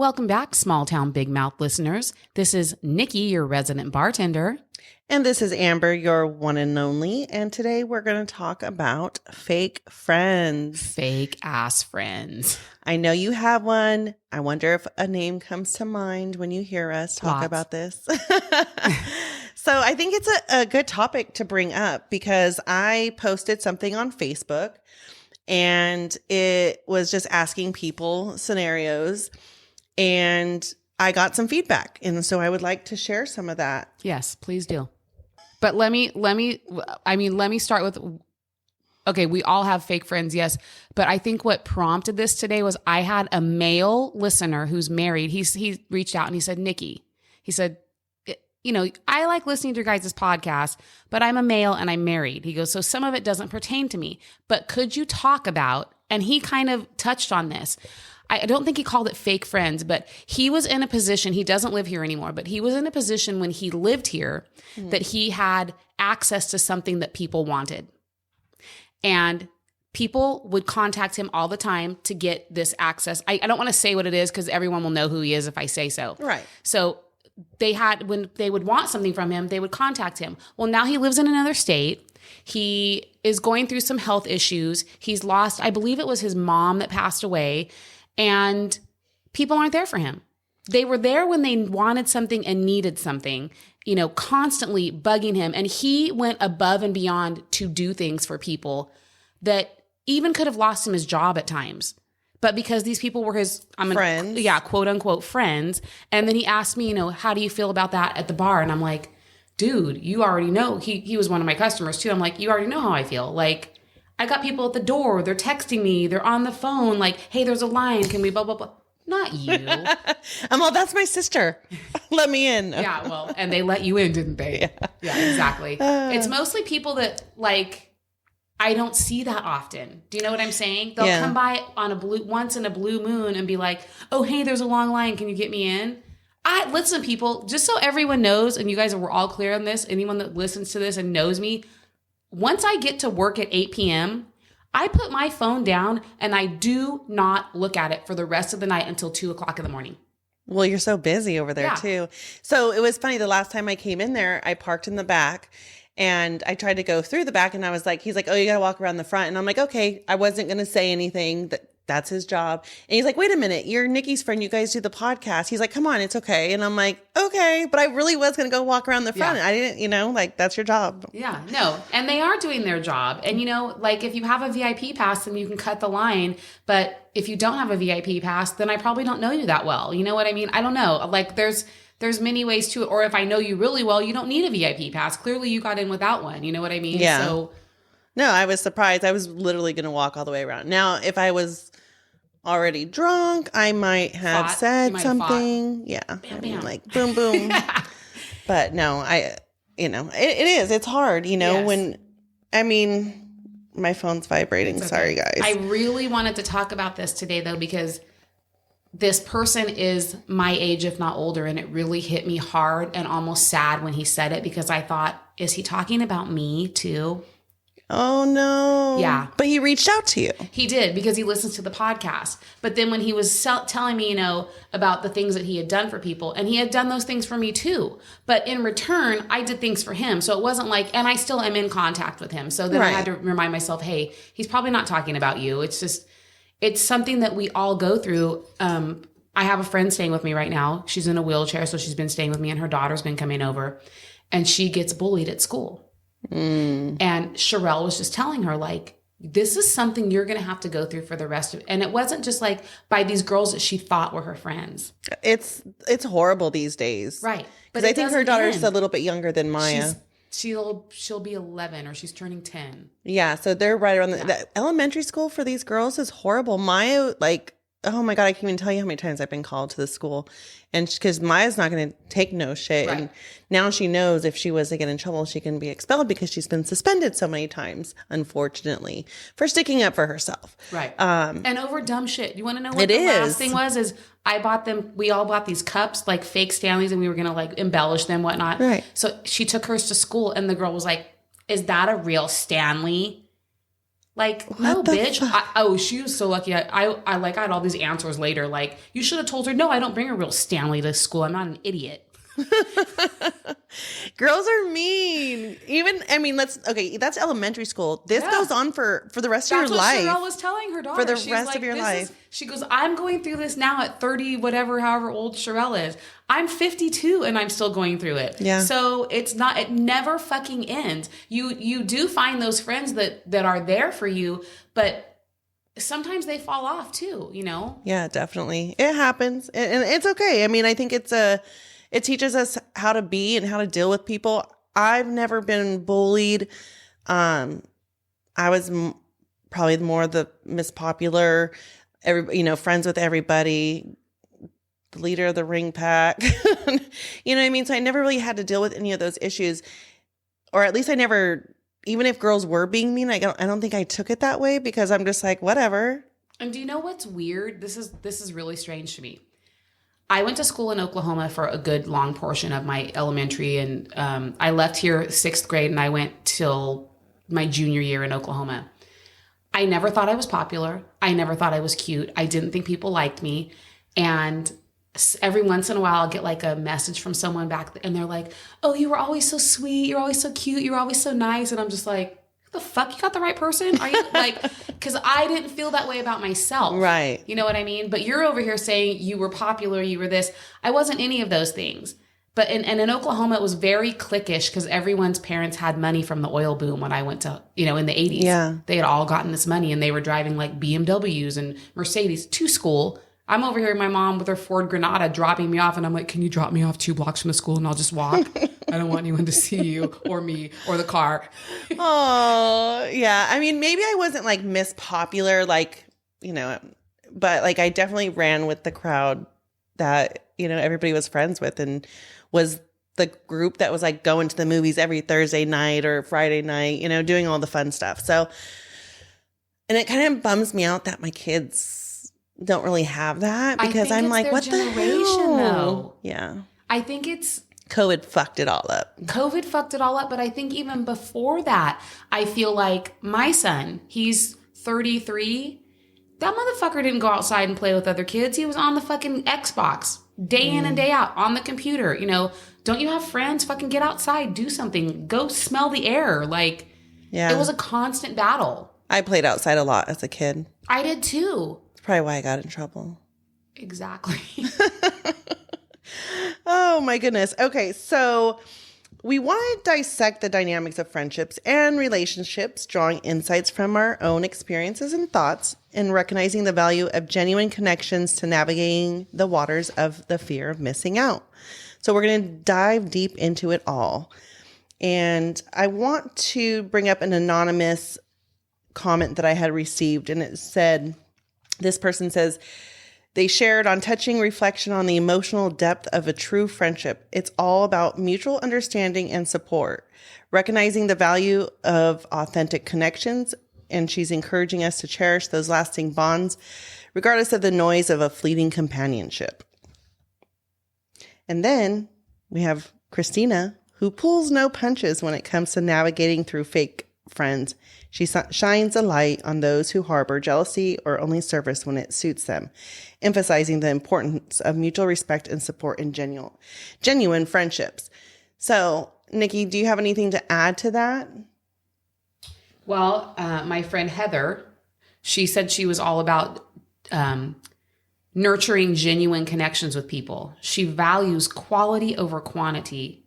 Welcome back, small town big mouth listeners. This is Nikki, your resident bartender. And this is Amber, your one and only. And today we're going to talk about fake friends. Fake ass friends. I know you have one. I wonder if a name comes to mind when you hear us talk about this. So I think it's a good topic to bring up because I posted something on Facebook and it was just asking people scenarios and I got some feedback. And so I would like to share some of that. Yes, please do. But let me start with, okay, we all have fake friends, yes. But I think what prompted this today was I had a male listener who's married. He reached out and he said, Nikki, he said, you know, I like listening to your guys' podcast, but I'm a male and I'm married. He goes, so some of it doesn't pertain to me, but could you talk about, and he kind of touched on this. I don't think he called it fake friends, but he was in a position, he doesn't live here anymore, but he was in a position when he lived here that he had access to something that people wanted. And people would contact him all the time to get this access. I don't want to say what it is because everyone will know who he is if I say so. Right. So when they would want something from him, they would contact him. Well, now he lives in another state. He is going through some health issues. He's lost, I believe it was his mom that passed away, and people aren't there for him. They were there when they wanted something and needed something, you know, constantly bugging him. And he went above and beyond to do things for people that even could have lost him his job at times. But because these people were his friends. Quote unquote friends. And then he asked me, you know, how do you feel about that at the bar? And I'm like, dude, you already know. He was one of my customers too. I'm like, you already know how I feel. Like, I got people at the door. They're texting me. They're on the phone. Like, hey, there's a line. Can we blah, blah, blah. Not you. I'm all, that's my sister. Let me in. Yeah, well, and they let you in, didn't they? Yeah, exactly. It's mostly people that, like, I don't see that often. Do you know what I'm saying? They'll come by on once in a blue moon and be like, oh, hey, there's a long line. Can you get me in? Listen, people, just so everyone knows, and you guys were all clear on this, anyone that listens to this and knows me, once I get to work at 8 p.m., I put my phone down and I do not look at it for the rest of the night until 2 o'clock in the morning. Well, you're so busy over there too. So it was funny. The last time I came in there, I parked in the back and I tried to go through the back and I was like, he's like, oh, you got to walk around the front. And I'm like, okay, I wasn't going to say anything. That's his job. And he's like, wait a minute, you're Nikki's friend. You guys do the podcast. He's like, come on, it's okay. And I'm like, okay, but I really was going to go walk around the front. I didn't, you know, like that's your job. Yeah, no. And they are doing their job. And, you know, like if you have a VIP pass, then you can cut the line. But if you don't have a VIP pass, then I probably don't know you that well. You know what I mean? I don't know. Like there's many ways to it. Or if I know you really well, you don't need a VIP pass. Clearly you got in without one. You know what I mean? Yeah. So no, I was surprised. I was literally going to walk all the way around. Now, if I was already drunk, I might have said something. Yeah. Bam, I mean, bam. like boom, boom. But no, it's hard, you know, when, I mean, my phone's vibrating. Okay. Sorry, guys. I really wanted to talk about this today though, because this person is my age, if not older. And it really hit me hard and almost sad when he said it because I thought, is he talking about me too? Oh, no. Yeah. But he reached out to you. He did because he listens to the podcast. But then when he was telling me, you know, about the things that he had done for people, and he had done those things for me too. But in return, I did things for him. So it wasn't like, and I still am in contact with him. So then I had to remind myself, hey, he's probably not talking about you. It's just, it's something that we all go through. I have a friend staying with me right now. She's in a wheelchair. So she's been staying with me and her daughter's been coming over and she gets bullied at school. And Sherelle was just telling her, like, this is something you're going to have to go through for the rest of it. And it wasn't just like by these girls that she thought were her friends. It's horrible these days. Right. Because I think her daughter's a little bit younger than Maya. She'll be 11 or she's turning 10. Yeah. So they're right around the elementary school for these girls is horrible. Maya, like, oh my God, I can't even tell you how many times I've been called to the school. And because Maya's not going to take no shit. Right. And now she knows if she was to get in trouble, she can be expelled because she's been suspended so many times, unfortunately, for sticking up for herself. Right. And over dumb shit. You want to know what the last thing was? Is we all bought these cups, like fake Stanleys, and we were going to like embellish them, whatnot. Right. So she took hers to school and the girl was like, is that a real Stanley? Like, no, bitch. She was so lucky. I had all these answers later. Like, you should have told her, no, I don't bring a real Stanley to school. I'm not an idiot. Girls are mean. That's elementary school. This goes on for the rest of your life. That's what Cheryl was telling her daughter. For the rest of your life. She goes, I'm going through this now at 30, however old Cheryl is. I'm 52 and I'm still going through it. Yeah. So it never fucking ends. You do find those friends that are there for you, but sometimes they fall off too, you know? Yeah, definitely. It happens. And it's okay. I mean, I think it teaches us how to be and how to deal with people. I've never been bullied. I was probably more the Miss Popular, friends with everybody, the leader of the ring pack. You know what I mean? So I never really had to deal with any of those issues, or at least I never, even if girls were being mean, I don't think I took it that way, because I'm just like, whatever. And do you know what's weird? This is really strange to me. I went to school in Oklahoma for a good long portion of my elementary, and I left here 6th grade and I went till my junior year in Oklahoma. I never thought I was popular. I never thought I was cute. I didn't think people liked me. And every once in a while I'll get like a message from someone back and they're like, oh, you were always so sweet. You're always so cute. You're always so nice. And I'm just like, the fuck, you got the right person? Are you like, because I didn't feel that way about myself. Right. You know what I mean? But you're over here saying you were popular, you were this. I wasn't any of those things. But in Oklahoma, it was very cliquish because everyone's parents had money from the oil boom when I went to, in the 80s. Yeah. They had all gotten this money and they were driving like BMWs and Mercedes to school. I'm over here, my mom with her Ford Granada dropping me off. And I'm like, can you drop me off 2 blocks from the school and I'll just walk? I don't want anyone to see you or me or the car. Oh, yeah. I mean, maybe I wasn't like Miss Popular, like, but like I definitely ran with the crowd that, everybody was friends with, and was the group that was like going to the movies every Thursday night or Friday night, doing all the fun stuff. So, and it kind of bums me out that my kids don't really have that, because I'm like, what the hell? Though. Yeah. I think it's COVID fucked it all up. But I think even before that, I feel like my son, he's 33. That motherfucker didn't go outside and play with other kids. He was on the fucking Xbox day in and day out on the computer. Don't you have friends? Fucking get outside, do something, go smell the air. Like, yeah, it was a constant battle. I played outside a lot as a kid. I did too. Probably why I got in trouble. Exactly. Oh my goodness. Okay, so we want to dissect the dynamics of friendships and relationships, drawing insights from our own experiences and thoughts, and recognizing the value of genuine connections to navigating the waters of the fear of missing out. So we're going to dive deep into it all. And I want to bring up an anonymous comment that I had received, and it said, this person says, they shared on touching reflection on the emotional depth of a true friendship. It's all about mutual understanding and support, recognizing the value of authentic connections. And she's encouraging us to cherish those lasting bonds, regardless of the noise of a fleeting companionship. And then we have Christina, who pulls no punches when it comes to navigating through fake friends. She shines a light on those who harbor jealousy or only service when it suits them, emphasizing the importance of mutual respect and support in genuine friendships. So, Nikki, do you have anything to add to that? Well, my friend Heather, she said she was all about nurturing genuine connections with people. She values quality over quantity.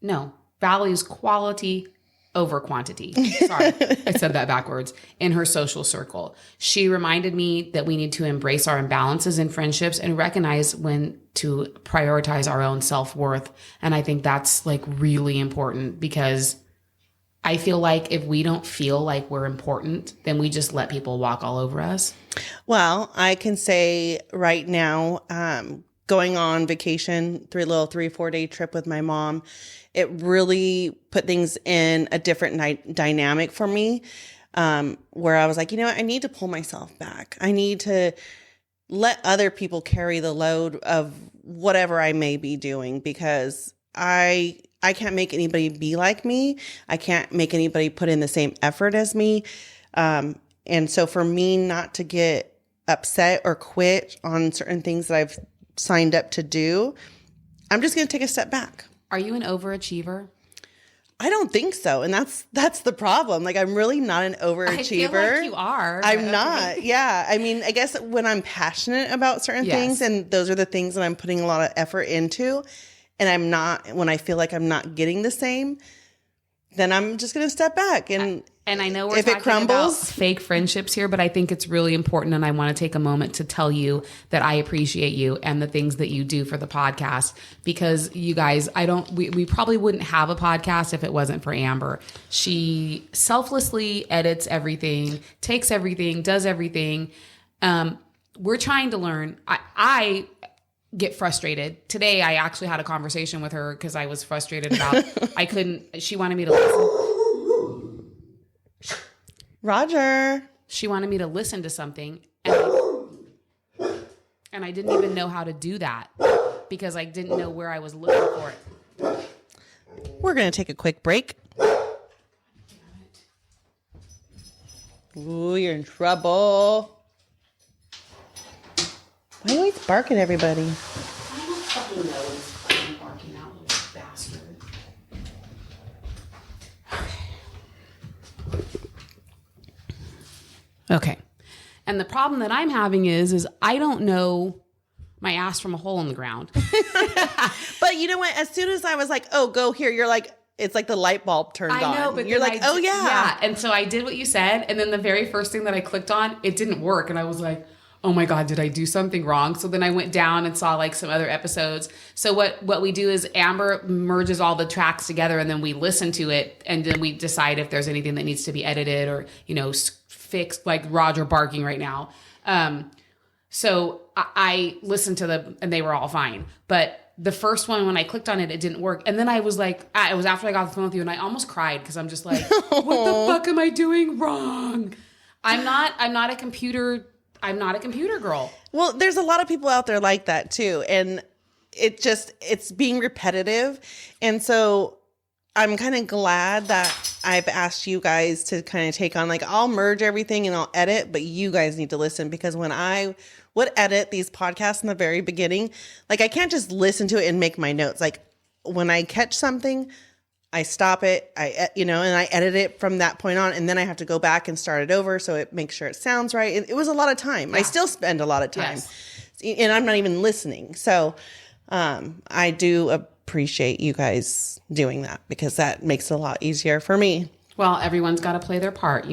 No, values quality over quantity. Sorry, I said that backwards. In her social circle, she reminded me that we need to embrace our imbalances in friendships and recognize when to prioritize our own self-worth. And I think that's like really important, because I feel like if we don't feel like we're important, then we just let people walk all over us. Well, I can say right now, going on vacation, 3-4 day trip with my mom, it really put things in a different dynamic for me, where I was like, I need to pull myself back. I need to let other people carry the load of whatever I may be doing, because I can't make anybody be like me. I can't make anybody put in the same effort as me. And so for me not to get upset or quit on certain things that I've signed up to do, I'm just going to take a step back. Are you an overachiever? I don't think so. And that's the problem. Like, I'm really not an overachiever. I feel like you are. I'm not. Yeah. I mean, I guess when I'm passionate about certain things, and those are the things that I'm putting a lot of effort into, and I'm not, when I feel like I'm not getting the same, then I'm just going to step back. And I know we're if talking it crumbles, about fake friendships here, but I think it's really important. And I want to take a moment to tell you that I appreciate you and the things that you do for the podcast, because you guys, we probably wouldn't have a podcast if it wasn't for Amber. She selflessly edits everything, takes everything, does everything. We're trying to learn. I get frustrated. Today, I actually had a conversation with her because I was frustrated about, she wanted me to listen. Roger. She wanted me to listen to something, and I didn't even know how to do that because I didn't know where I was looking for it. We're going to take a quick break. Ooh, you're in trouble. Why do you always bark at everybody? I don't fucking know what he's fucking barking out, little bastard. Okay. And the problem that I'm having is I don't know my ass from a hole in the ground. But you know what? As soon as I was like, oh, go here, you're like, it's like the light bulb turned on. I know, but you're like, oh, yeah. Yeah. And so I did what you said. And then the very first thing that I clicked on, it didn't work. And I was like, oh my God, did I do something wrong? So then I went down and saw like some other episodes. So what we do is Amber merges all the tracks together, and then we listen to it, and then we decide if there's anything that needs to be edited or, fixed, like Roger barking right now. So I listened to them and they were all fine. But the first one, when I clicked on it, it didn't work. And then I was like, it was after I got off the phone with you, and I almost cried because I'm just like, what the fuck am I doing wrong? I'm not a computer girl. Well, there's a lot of people out there like that too. And it's being repetitive. And so I'm kind of glad that I've asked you guys to kind of take on, like, I'll merge everything and I'll edit, but you guys need to listen, because when I would edit these podcasts in the very beginning, like, I can't just listen to it and make my notes. Like, when I catch something, I stop it, and I edit it from that point on, and then I have to go back and start it over so it makes sure it sounds right. It was a lot of time. Yeah. I still spend a lot of time, and I'm not even listening. So I do appreciate you guys doing that, because that makes it a lot easier for me. Well, everyone's got to play their part,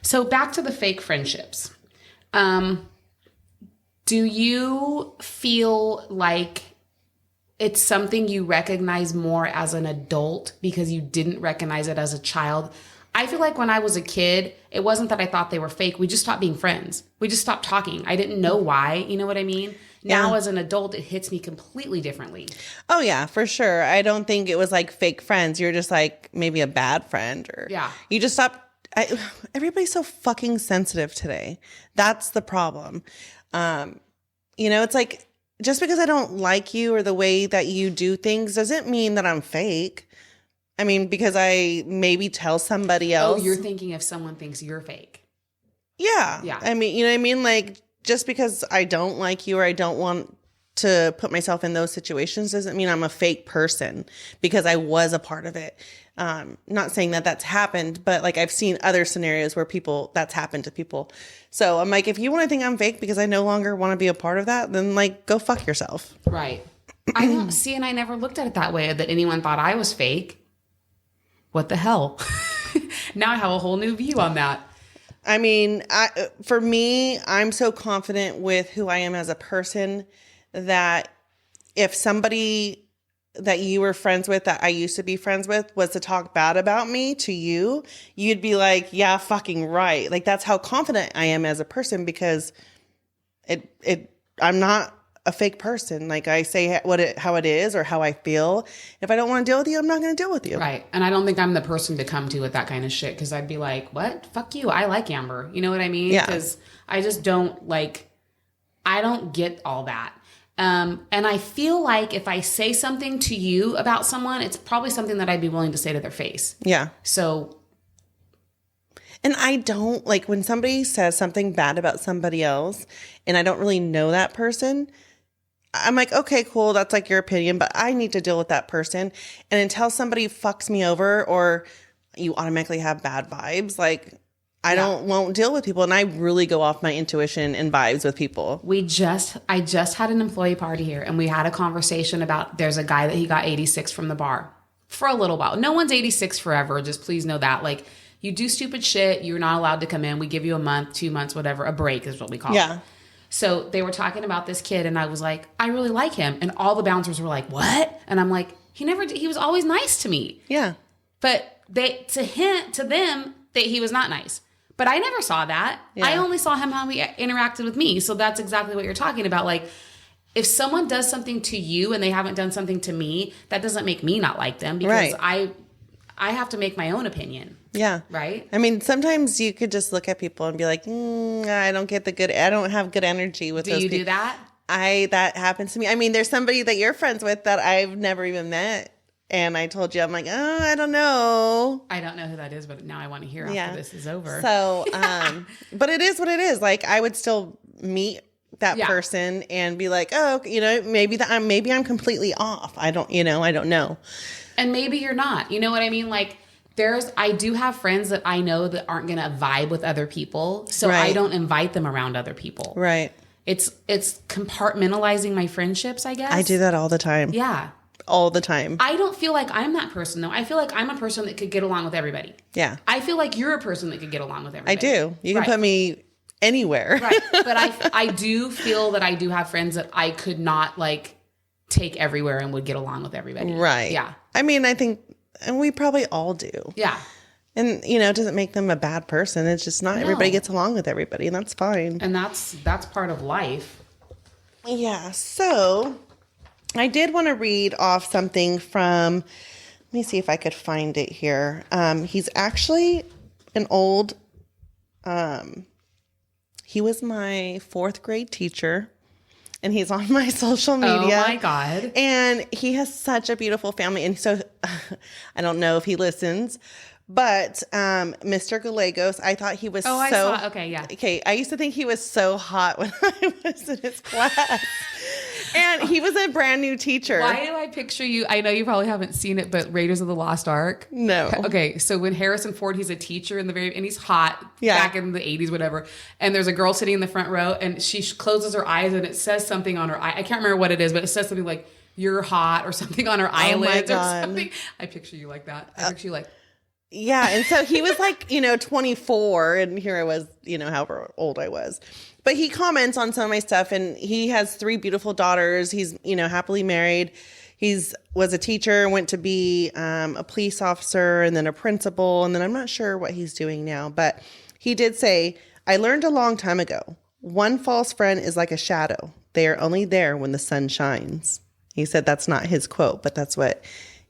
So back to the fake friendships. Do you feel like it's something you recognize more as an adult because you didn't recognize it as a child? I feel like when I was a kid, it wasn't that I thought they were fake. We just stopped being friends. We just stopped talking. I didn't know why. You know what I mean? Now, as an adult, it hits me completely differently. Oh, yeah, for sure. I don't think it was like fake friends. You're just like maybe a bad friend, or you just stopped. Everybody's so fucking sensitive today. That's the problem. It's like, just because I don't like you or the way that you do things doesn't mean that I'm fake. I mean, because I maybe tell somebody else. Oh, you're thinking if someone thinks you're fake. Yeah. Yeah. I mean, you know what I mean? Like, just because I don't like you or I don't want to put myself in those situations doesn't mean I'm a fake person, because I was a part of it. Not saying that that's happened, but like, I've seen other scenarios where that's happened to people. So I'm like, if you want to think I'm fake because I no longer want to be a part of that, then like, go fuck yourself. Right. I don't see, and I never looked at it that way, that anyone thought I was fake. What the hell? Now I have a whole new view on that. I mean, for me, I'm so confident with who I am as a person that if somebody that you were friends with, that I used to be friends with, was to talk bad about me to you, you'd be like, yeah, fucking right. Like, that's how confident I am as a person, because I'm not a fake person. Like, I say how it is or how I feel. If I don't want to deal with you, I'm not going to deal with you. Right. And I don't think I'm the person to come to with that kind of shit, because I'd be like, what? Fuck you. I like Amber. You know what I mean? Yeah. Because I just don't I don't get all that. And I feel like if I say something to you about someone, it's probably something that I'd be willing to say to their face. Yeah. So. And I don't like when somebody says something bad about somebody else and I don't really know that person. I'm like, okay, cool. That's like your opinion, but I need to deal with that person. And until somebody fucks me over or you automatically have bad vibes, like won't deal with people. And I really go off my intuition and vibes with people. I just had an employee party here and we had a conversation about there's a guy that he got 86 from the bar for a little while. No one's 86 forever. Just please know that. Like, you do stupid shit, you're not allowed to come in. We give you a month, 2 months, whatever. A break is what we call it. So they were talking about this kid and I was like, I really like him. And all the bouncers were like, what? And I'm like, he was always nice to me. Yeah. But to them, that he was not nice. But I never saw that. Yeah. I only saw him how he interacted with me. So that's exactly what you're talking about. Like, if someone does something to you and they haven't done something to me, that doesn't make me not like them because I have to make my own opinion. Yeah. Right? I mean, sometimes you could just look at people and be like, I don't have good energy with those people. Do you do that? That happens to me. I mean, there's somebody that you're friends with that I've never even met. And I told you, I'm like, I don't know. I don't know who that is, but now I want to hear after this is over. So, but it is what it is. Like, I would still meet that person and be like, maybe I'm completely off. I don't know. And maybe you're not. You know what I mean? Like, I do have friends that I know that aren't going to vibe with other people. So I don't invite them around other people. Right. It's compartmentalizing my friendships, I guess. I do that all the time. Yeah. All the time. I don't feel like I'm that person, though. I feel like I'm a person that could get along with everybody. Yeah. I feel like you're a person that could get along with everybody. I do. You can put me anywhere. Right. But I do feel that I do have friends that I could not, like, take everywhere and would get along with everybody. Right. Yeah. I mean, I think, and we probably all do. Yeah. And, it doesn't make them a bad person. It's just not everybody gets along with everybody, and that's fine. And that's part of life. Yeah. So I did want to read off something from, let me see if I could find it here. He's actually an old, he was my 4th grade teacher. And he's on my social media. Oh, my God. And he has such a beautiful family. And so I don't know if he listens, but Mr. Gallegos, I thought he was I saw. Okay, yeah. Okay, I used to think he was so hot when I was in his class. And he was a brand new teacher. Why do I picture you? I know you probably haven't seen it, but Raiders of the Lost Ark. No. Okay, so when Harrison Ford, he's a teacher and he's hot back in the 80s, whatever. And there's a girl sitting in the front row and she closes her eyes and it says something on her eye. I can't remember what it is, but it says something like, you're hot or something on her eyelids or something. I picture you like that. I picture you like. Yeah, and so he was like, 24, and here I was, however old I was. But he comments on some of my stuff, and he has 3 beautiful daughters. He's, happily married. Was a teacher, went to be a police officer, and then a principal, and then I'm not sure what he's doing now. But he did say, I learned a long time ago, one false friend is like a shadow. They are only there when the sun shines. He said that's not his quote, but that's what...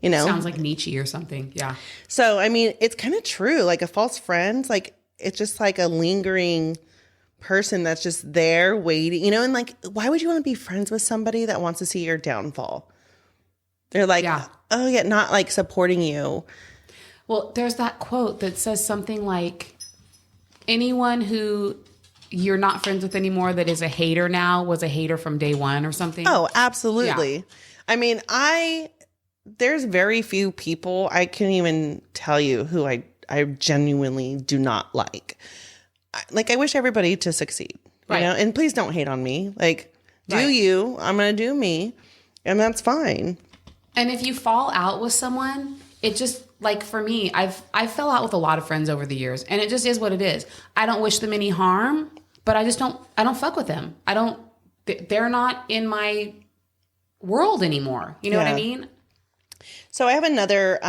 Sounds like Nietzsche or something. Yeah. So, I mean, it's kind of true. Like a false friend, like it's just like a lingering person that's just there waiting, and like, why would you want to be friends with somebody that wants to see your downfall? They're like, not like supporting you. Well, there's that quote that says something like, anyone who you're not friends with anymore that is a hater now was a hater from day one or something. Oh, absolutely. Yeah. I mean, there's very few people I can even tell you who I genuinely do not like. I wish everybody to succeed, and please don't hate on me. Like, do you, I'm going to do me, and that's fine. And if you fall out with someone, it just, like for me, I fell out with a lot of friends over the years, and it just is what it is. I don't wish them any harm, but I don't fuck with them. They're not in my world anymore. You know what I mean? So I have another,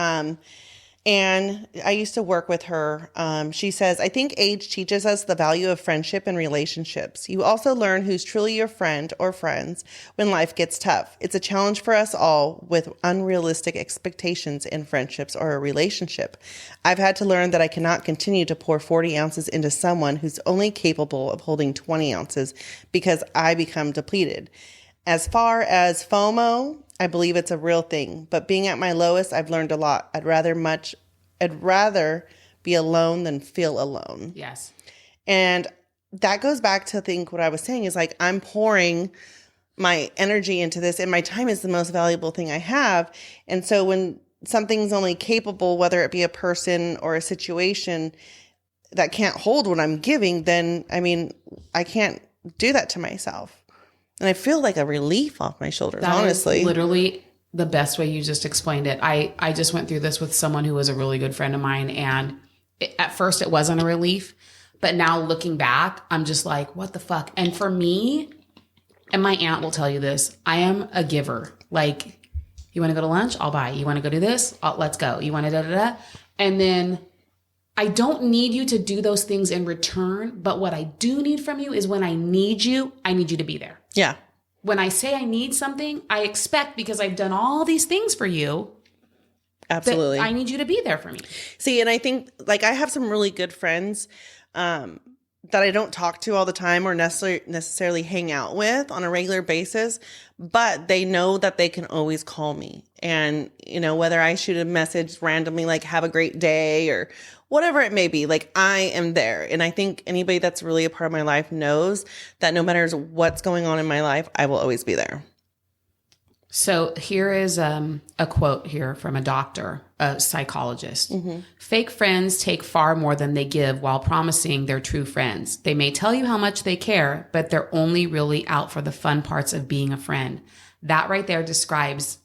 and I used to work with her. She says, I think age teaches us the value of friendship and relationships. You also learn who's truly your friend or friends when life gets tough. It's a challenge for us all with unrealistic expectations in friendships or a relationship. I've had to learn that I cannot continue to pour 40 ounces into someone who's only capable of holding 20 ounces because I become depleted. As far as FOMO, I believe it's a real thing, but being at my lowest, I've learned a lot. I'd rather be alone than feel alone. Yes. And that goes back to, I think, what I was saying is like, I'm pouring my energy into this, and my time is the most valuable thing I have. And so when something's only capable, whether it be a person or a situation that can't hold what I'm giving, then, I mean, I can't do that to myself. And I feel like a relief off my shoulders, That honestly. is literally the best way you just explained it. I just went through this with someone who was a really good friend of mine. And at first it wasn't a relief, but now looking back, I'm just like, what the fuck? And for me, and my aunt will tell you this, I am a giver. Like, you want to go to lunch? I'll buy. You want to go do this? Let's go. You want to da-da-da? And then I don't need you to do those things in return. But what I do need from you is when I need you to be there. Yeah. When I say I need something, I expect, because I've done all these things for you, Absolutely. that I need you to be there for me. See, and I think, like, I have some really good friends that I don't talk to all the time or necessarily hang out with on a regular basis, but they know that they can always call me. And, you know, whether I shoot a message randomly, like, have a great day or whatever it may be, like, I am there. And I think anybody that's really a part of my life knows that no matter what's going on in my life, I will always be there. So here is a quote here from a doctor, a psychologist. Mm-hmm. Fake friends take far more than they give while promising they're true friends. They may tell you how much they care, but they're only really out for the fun parts of being a friend. That right there describes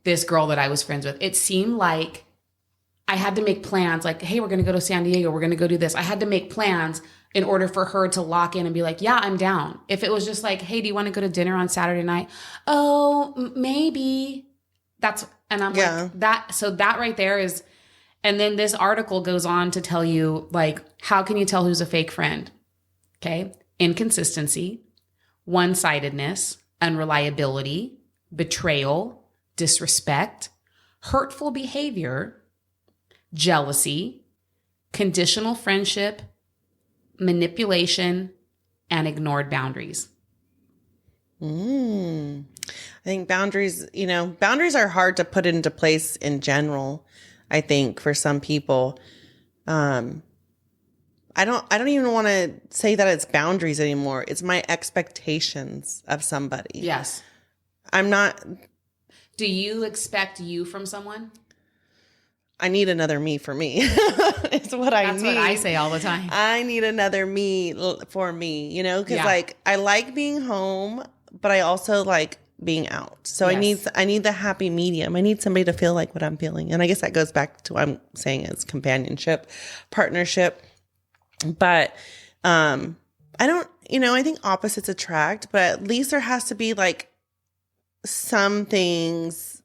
this girl that I was friends with. It seemed like I had to make plans, like, hey, we're going to go to San Diego. We're going to go do this. I had to make plans in order for her to lock in and be like, yeah, I'm down. If it was just like, hey, do you want to go to dinner on Saturday night? Oh, maybe. And I'm like, that. So that right there is, and then this article goes on to tell you, like, how can you tell who's a fake friend? Okay. Inconsistency, one-sidedness, unreliability, betrayal, disrespect, hurtful behavior, jealousy, conditional friendship, manipulation, and ignored boundaries. I think boundaries are hard to put into place in general. I think for some people, I don't even want to say that it's boundaries anymore. It's my expectations of somebody. Yes. I'm not. Do you expect you from someone? I need another me for me. It's what I need. That's what I say all the time. I need another me for me, you know, because like I like being home, but I also like being out. So yes. I need the happy medium. I need somebody to feel like what I'm feeling. And I guess that goes back to what I'm saying is companionship, partnership. But I don't, I think opposites attract, but at least there has to be like some things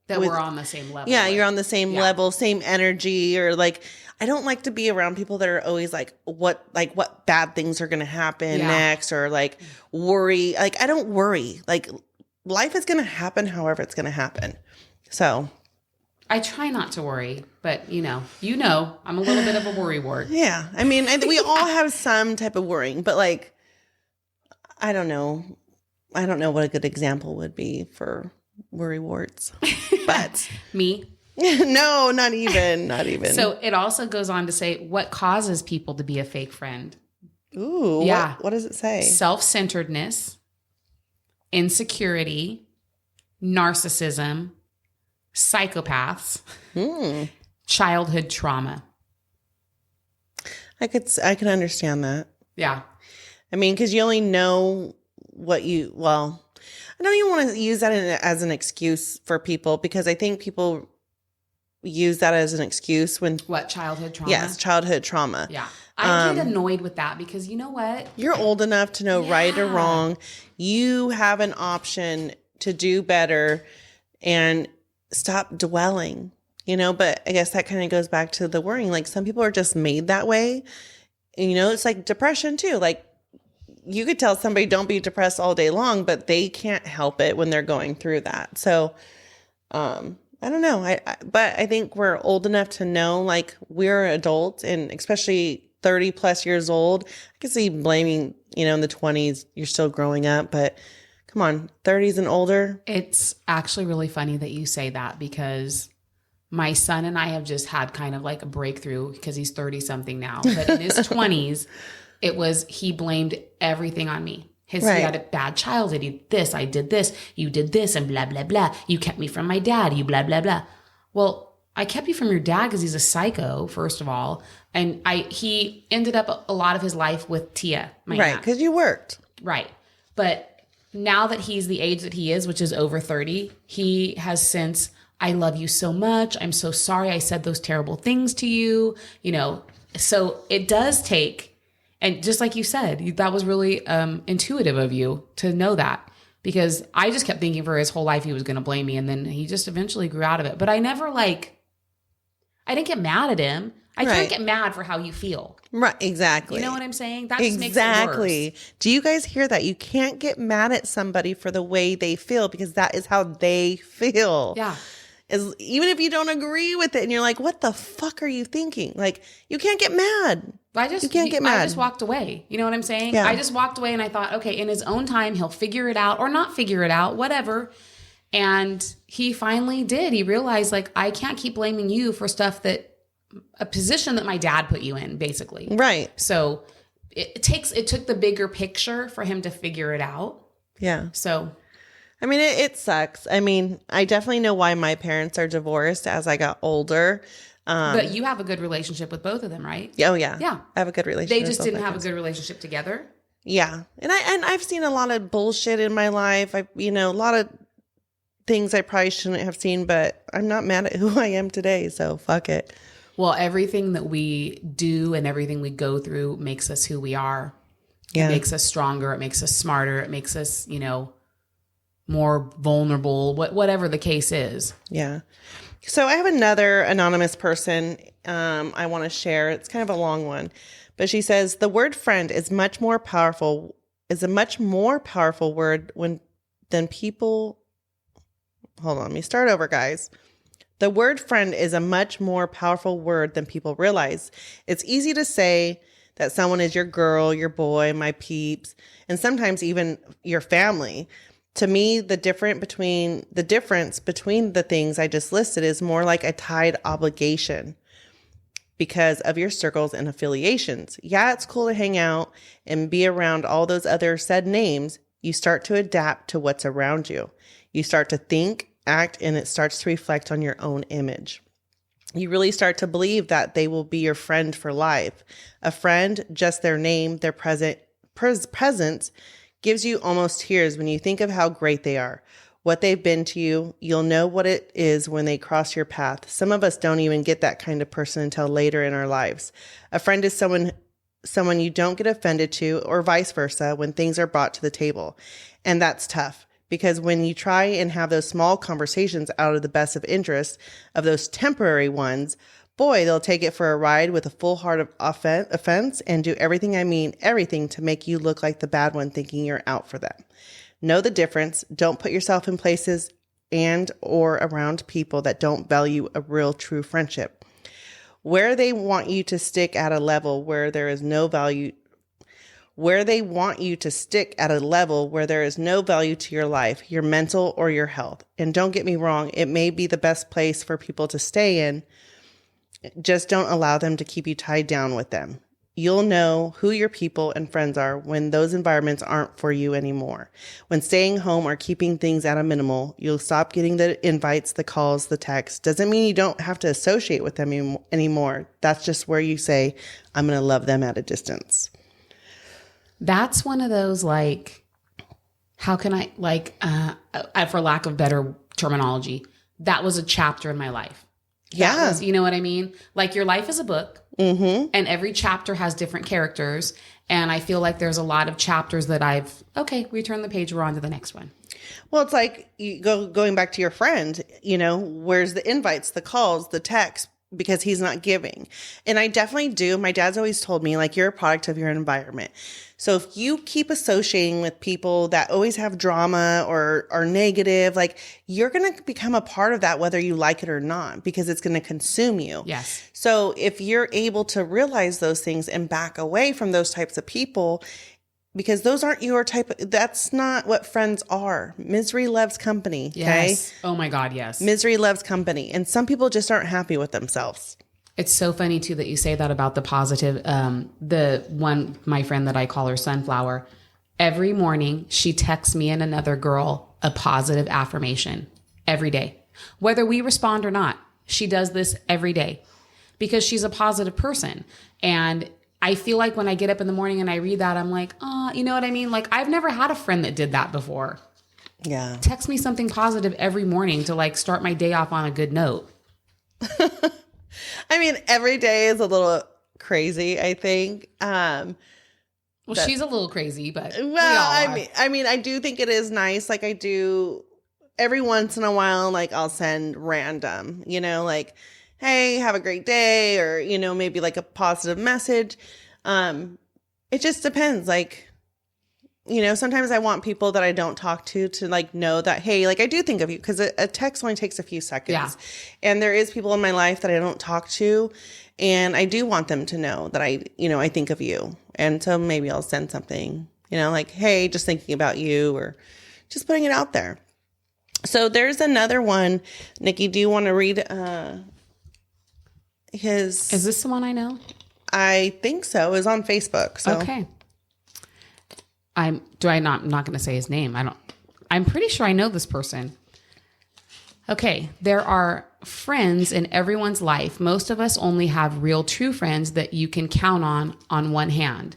that we're on the same level. Yeah, you're on the same level, same energy, or like I don't like to be around people that are always like what bad things are going to happen next, or like worry. Like I don't worry. Like life is going to happen however it's going to happen. So I try not to worry, but I'm a little bit of a worry wart. Yeah. I mean, we all have some type of worrying, but like I don't know what a good example would be for worry warts. But me? No, not even. So it also goes on to say what causes people to be a fake friend. Ooh, yeah. What does it say? Self-centeredness, insecurity, narcissism, psychopaths, childhood trauma. I can understand that. Yeah. I mean, because you only know what I don't even want to use that as an excuse for people, because I think people use that as an excuse when... What, childhood trauma? Yes, childhood trauma. Yeah. I get annoyed with that because you know what? You're old enough to know right or wrong. You have an option to do better and stop dwelling, but I guess that kind of goes back to the worrying. Like some people are just made that way. And, it's like depression too. Like, you could tell somebody don't be depressed all day long, but they can't help it when they're going through that. So, I don't know. But I think we're old enough to know, like we're adults, and especially 30 plus years old. I can see blaming, in the 20s, you're still growing up, but come on, 30s and older. It's actually really funny that you say that because my son and I have just had kind of like a breakthrough because he's 30 something now. But in his 20s, he blamed everything on me. He had a bad childhood. I did this, you did this, and blah, blah, blah. You kept me from my dad, you blah, blah, blah. Well, I kept you from your dad because he's a psycho, first of all. And he ended up a lot of his life with Tia, my aunt. Because you worked. Right. But now that he's the age that he is, which is over 30, he has since, I love you so much. I'm so sorry I said those terrible things to you. So it does take, and just like you said, that was really intuitive of you to know that, because I just kept thinking for his whole life he was going to blame me. And then he just eventually grew out of it. But I never I didn't get mad at him. I can't get mad for how you feel. Right, exactly. You know what I'm saying? That just makes it worse. Do you guys hear that? You can't get mad at somebody for the way they feel, because that is how they feel. Yeah. Even if you don't agree with it and you're like, what the fuck are you thinking? Like, you can't get mad. You can't get mad. I just walked away. You know what I'm saying? Yeah. I just walked away and I thought, okay, in his own time, he'll figure it out or not figure it out, whatever. And he finally did. He realized, like, I can't keep blaming you for stuff a position that my dad put you in, basically. Right. So it took the bigger picture for him to figure it out. Yeah. So, I mean, it sucks. I mean, I definitely know why my parents are divorced as I got older. But you have a good relationship with both of them, right? Oh yeah. Yeah. I have a good relationship. They just didn't have a good relationship together. Yeah. And I've seen a lot of bullshit in my life. A lot of things I probably shouldn't have seen, but I'm not mad at who I am today. So fuck it. Well, everything that we do and everything we go through makes us who we are. Yeah. It makes us stronger. It makes us smarter. It makes us, more vulnerable, whatever the case is. Yeah. So I have another anonymous person I want to share. It's kind of a long one, but she says the word friend is a much more powerful word than people. Hold on, let me start over, guys. The word friend is a much more powerful word than people realize. It's easy to say that someone is your girl, your boy, my peeps, and sometimes even your family. To me, the difference between the things I just listed is more like a tied obligation because of your circles and affiliations. Yeah, it's cool to hang out and be around all those other said names. You start to adapt to what's around you. You start to think, act, and it starts to reflect on your own image. You really start to believe that they will be your friend for life. A friend, just their name, their presence, gives you almost tears when you think of how great they are, what they've been to you. You'll know what it is when they cross your path. Some of us don't even get that kind of person until later in our lives. A friend is someone you don't get offended to, or vice versa, when things are brought to the table. And that's tough, because when you try and have those small conversations out of the best of interest of those temporary ones, boy, they'll take it for a ride with a full heart of offense and do everything to make you look like the bad one, thinking you're out for them. Know the difference. Don't put yourself in places and or around people that don't value a real true friendship. Where they want you to stick at a level where there is no value to your life, your mental or your health. And don't get me wrong, it may be the best place for people to stay in. Just don't allow them to keep you tied down with them. You'll know who your people and friends are when those environments aren't for you anymore. When staying home or keeping things at a minimal, you'll stop getting the invites, the calls, the texts. Doesn't mean you don't have to associate with them anymore. That's just where you say, I'm going to love them at a distance. That's one of those, how can I, for lack of better terminology, that was a chapter in my life. Yeah. You know what I mean? Like, your life is a book, and every chapter has different characters. And I feel like there's a lot of chapters that we turn the page, we're on to the next one. Well, it's like going back to your friend, where's the invites, the calls, the texts, because he's not giving. And I definitely do. My dad's always told me, you're a product of your environment. So if you keep associating with people that always have drama or are negative, you're going to become a part of that, whether you like it or not, because it's going to consume you. Yes. So if you're able to realize those things and back away from those types of people, because those aren't your type of, that's not what friends are. Misery loves company. Okay. Yes. Oh my God. Yes. Misery loves company. And some people just aren't happy with themselves. It's so funny too that you say that about the positive. The one, my friend that I call her Sunflower, every morning she texts me and another girl a positive affirmation every day, whether we respond or not. She does this every day because she's a positive person. And I feel like when I get up in the morning and I read that, I'm like, oh, you know what I mean? Like, I've never had a friend that did that before. Yeah. Text me something positive every morning to like start my day off on a good note. I mean, every day is a little crazy, I think. Well, she's a little crazy, but well, we all are. I mean, I do think it is nice. Like I do every once in a while, like I'll send random, you know, like, hey, have a great day, or, you know, maybe like a positive message. It just depends. Like, you know, sometimes I want people that I don't talk to like know that, hey, like I do think of you, because a text only takes a few seconds. Yeah. And there is people in my life that I don't talk to, and I do want them to know that I think of you. And so maybe I'll send something, you know, like, hey, just thinking about you, or just putting it out there. So there's another one. Nikki, do you want to read his? Is this the one I know? I think so. It was on Facebook. So. Okay. I'm not going to say his name. I'm pretty sure I know this person. Okay. There are friends in everyone's life. Most of us only have real true friends that you can count on one hand.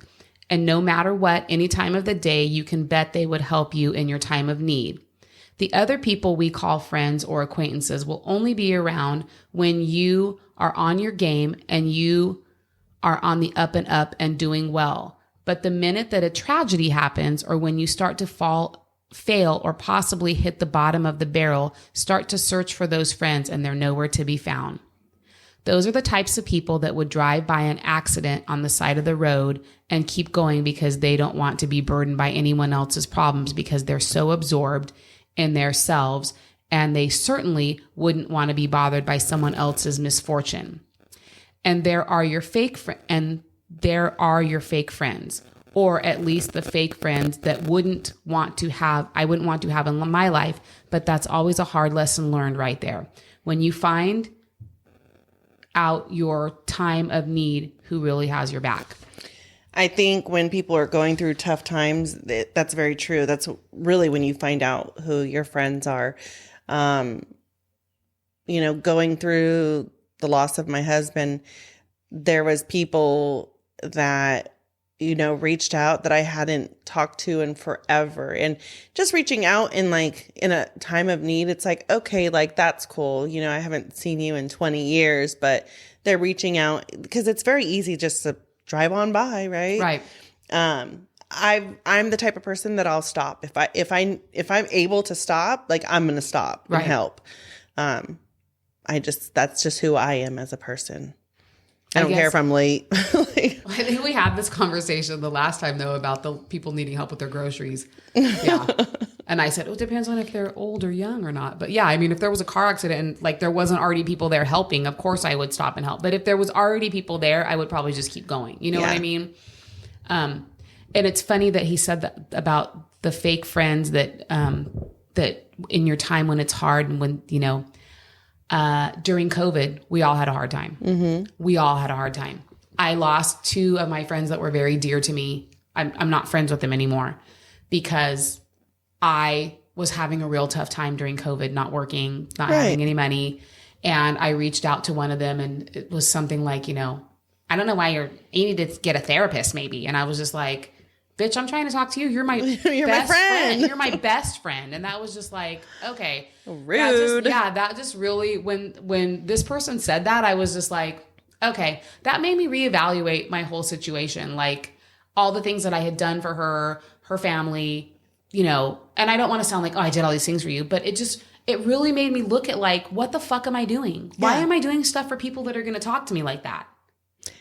And no matter what, any time of the day, you can bet they would help you in your time of need. The other people we call friends or acquaintances will only be around when you are on your game and you are on the up and up and doing well. But the minute that a tragedy happens, or when you start to fail, or possibly hit the bottom of the barrel, start to search for those friends and they're nowhere to be found. Those are the types of people that would drive by an accident on the side of the road and keep going because they don't want to be burdened by anyone else's problems, because they're so absorbed in themselves, and they certainly wouldn't want to be bothered by someone else's misfortune. And there are your fake friends, or at least the fake friends that I wouldn't want to have in my life. But that's always a hard lesson learned right there. When you find out your time of need, who really has your back. I think when people are going through tough times, that's very true. That's really when you find out who your friends are. You know, going through the loss of my husband, there was people that, you know, reached out that I hadn't talked to in forever. And just reaching out in a time of need, it's like, okay, like that's cool. You know, I haven't seen you in 20 years, but they're reaching out because it's very easy just to drive on by, right? Right. I'm the type of person that I'll stop. If I'm able to stop, like I'm going to stop and help. That's just who I am as a person. I don't care if I'm late. I think we had this conversation the last time, though, about the people needing help with their groceries. Yeah. And I said, it depends on if they're old or young or not. But yeah, I mean, if there was a car accident and like there wasn't already people there helping, of course I would stop and help. But if there was already people there, I would probably just keep going. You know what I mean? And it's funny that he said that about the fake friends that in your time when it's hard and when, you know, during COVID, we all had a hard time. Mm-hmm. We all had a hard time. I lost two of my friends that were very dear to me. I'm not friends with them anymore because I was having a real tough time during COVID, not working, not having any money. And I reached out to one of them and it was something like, you know, I don't know why you need to get a therapist maybe. And I was just like, bitch, I'm trying to talk to you. You're my best friend. You're my best friend. And that was just like, okay. Rude. That just really, when this person said that, I was just like, okay, that made me reevaluate my whole situation. Like all the things that I had done for her family, you know, and I don't want to sound like, oh, I did all these things for you, but it really made me look at like, what the fuck am I doing? Why am I doing stuff for people that are going to talk to me like that?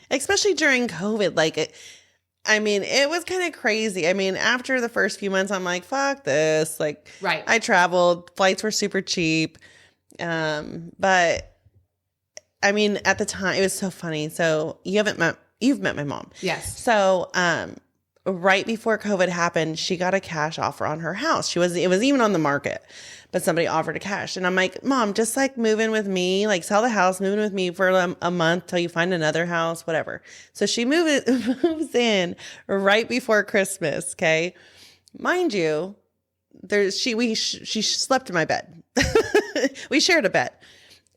Especially during COVID. Like it was kind of crazy. I mean, after the first few months, I'm like, fuck this. Like, I traveled, flights were super cheap. But I mean, at the time it was so funny. So you've met my mom. Yes. So, right before COVID happened, she got a cash offer on her house. It was even on the market, but somebody offered a cash. And I'm like, Mom, just like move in with me, like sell the house, move in with me for a month till you find another house, whatever. So she moves in right before Christmas. Okay. Mind you, she slept in my bed. We shared a bed.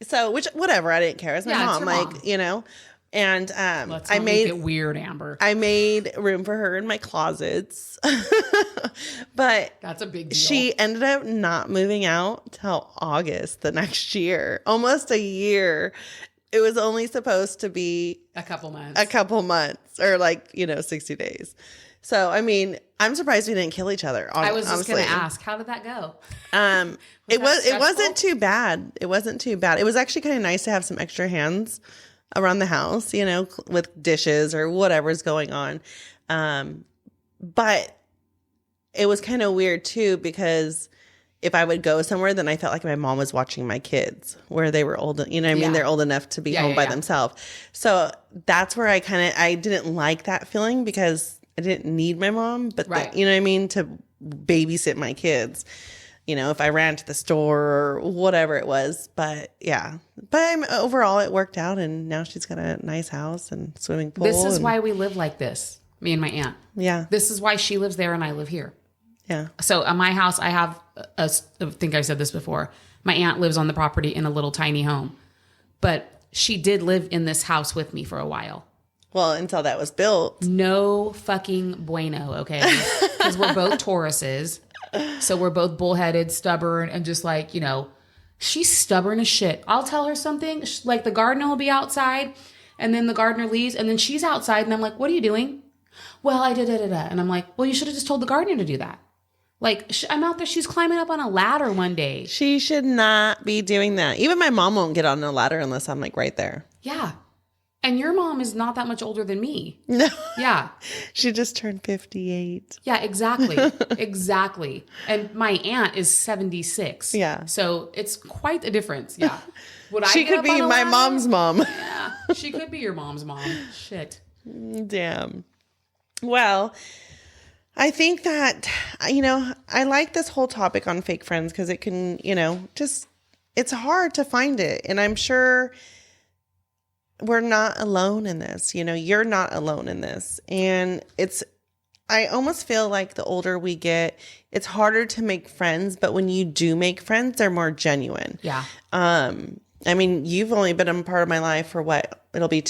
So, whatever, I didn't care. It's my mom, like, you know. And I made it weird, Amber. I made room for her in my closets. But that's a big deal. She ended up not moving out till August the next year. Almost a year. It was only supposed to be a couple months or like, 60 days. So, I mean, I'm surprised we didn't kill each other. I was just going to ask, how did that go? It wasn't too bad. It wasn't too bad. It was actually kind of nice to have some extra hands around the house, with dishes or whatever's going on. But it was kind of weird too, because if I would go somewhere, then I felt like my mom was watching my kids where they were old, they're old enough to be home by themselves. So that's where I didn't like that feeling, because I didn't need my mom, but to babysit my kids, if I ran to the store or whatever it was. But yeah, overall it worked out, and now she's got a nice house and swimming pool. This is why we live like this, me and my aunt. Yeah. This is why she lives there and I live here. Yeah. So at my house, I have, I think I've said this before, my aunt lives on the property in a little tiny home, but she did live in this house with me for a while. Well, until that was built. No fucking bueno, okay? Because we're both Tauruses. So we're both bullheaded, stubborn, and just like, she's stubborn as shit. I'll tell her something, like the gardener will be outside, and then the gardener leaves, and then she's outside, and I'm like, what are you doing? Well, I did da-da-da. And I'm like, well, you should have just told the gardener to do that. Like, I'm out there, she's climbing up on a ladder one day. She should not be doing that. Even my mom won't get on a ladder unless I'm like right there. Yeah. And your mom is not that much older than me. No. Yeah. She just turned 58. Yeah, exactly. Exactly. And my aunt is 76. Yeah. So it's quite a difference. Yeah. She could be my mom's mom. Yeah. She could be your mom's mom. Shit. Damn. Well, I think that, I like this whole topic on fake friends, because it can, it's hard to find it. And I'm sure we're not alone in this. You're not alone in this. And I almost feel like the older we get, it's harder to make friends. But when you do make friends, they're more genuine. Yeah. I mean, you've only been a part of my life for what? It'll be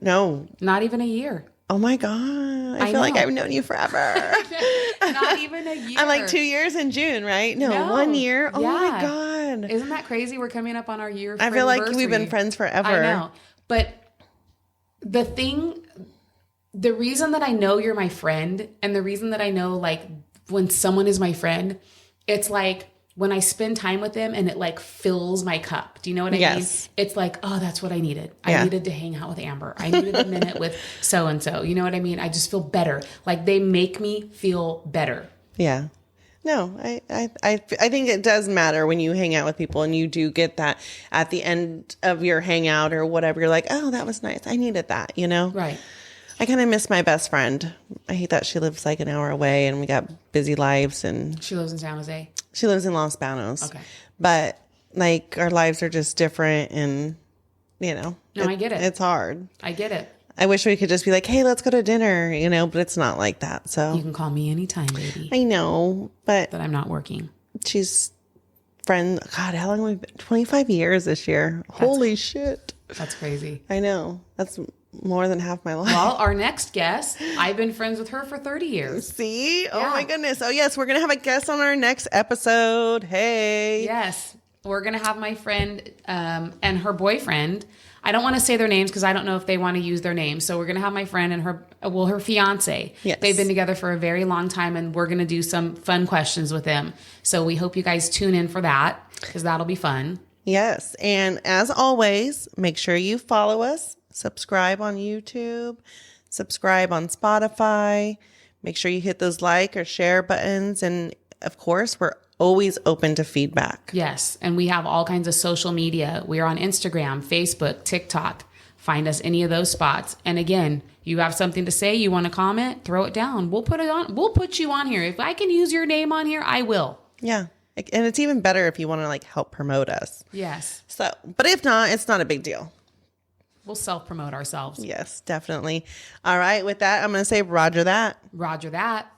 no. Not even a year. Oh my God. I feel like I've known you forever. Not even a year. I'm like 2 years in June, right? No, 1 year. Oh my God. Isn't that crazy? We're coming up on our year. I feel like we've been friends forever. I know. But the reason that I know you're my friend, and the reason that I know, like, when someone is my friend, it's like when I spend time with them and it like fills my cup. Do you know what I mean? It's like, oh, that's what I needed. I needed to hang out with Amber. I needed a minute with so-and-so. You know what I mean? I just feel better. Like, they make me feel better. Yeah. No, I think it does matter when you hang out with people and you do get that at the end of your hangout or whatever. You're like, oh, that was nice. I needed that, Right. I kind of miss my best friend. I hate that she lives like an hour away and we got busy lives. And she lives in San Jose? She lives in Los Banos. Okay. But like, our lives are just different, and No, I get it. It's hard. I get it. I wish we could just be like, hey, let's go to dinner, but it's not like that. So you can call me anytime, baby. I know, but I'm not working. She's friend. God, how long have we been? 25 years this year. Holy shit. That's crazy. I know. That's more than half my life. Well, our next guest, I've been friends with her for 30 years. See? Yeah. Oh my goodness. Oh yes, we're going to have a guest on our next episode. Hey. Yes. We're going to have my friend and her boyfriend. I don't want to say their names because I don't know if they want to use their names. So we're going to have my friend and her fiance. Yes. They've been together for a very long time, and we're going to do some fun questions with them. So we hope you guys tune in for that, because that'll be fun. Yes. And as always, make sure you follow us, subscribe on YouTube, subscribe on Spotify. Make sure you hit those like or share buttons. And of course, we're always open to feedback. Yes. And we have all kinds of social media. We are on Instagram, Facebook, TikTok. Find us any of those spots. And again, you have something to say, you want to comment, throw it down. We'll put it on. We'll put you on here. If I can use your name on here, I will. Yeah. And it's even better if you want to like help promote us. Yes. So, but if not, it's not a big deal. We'll self-promote ourselves. Yes, definitely. All right. With that, I'm going to say Roger that. Roger that.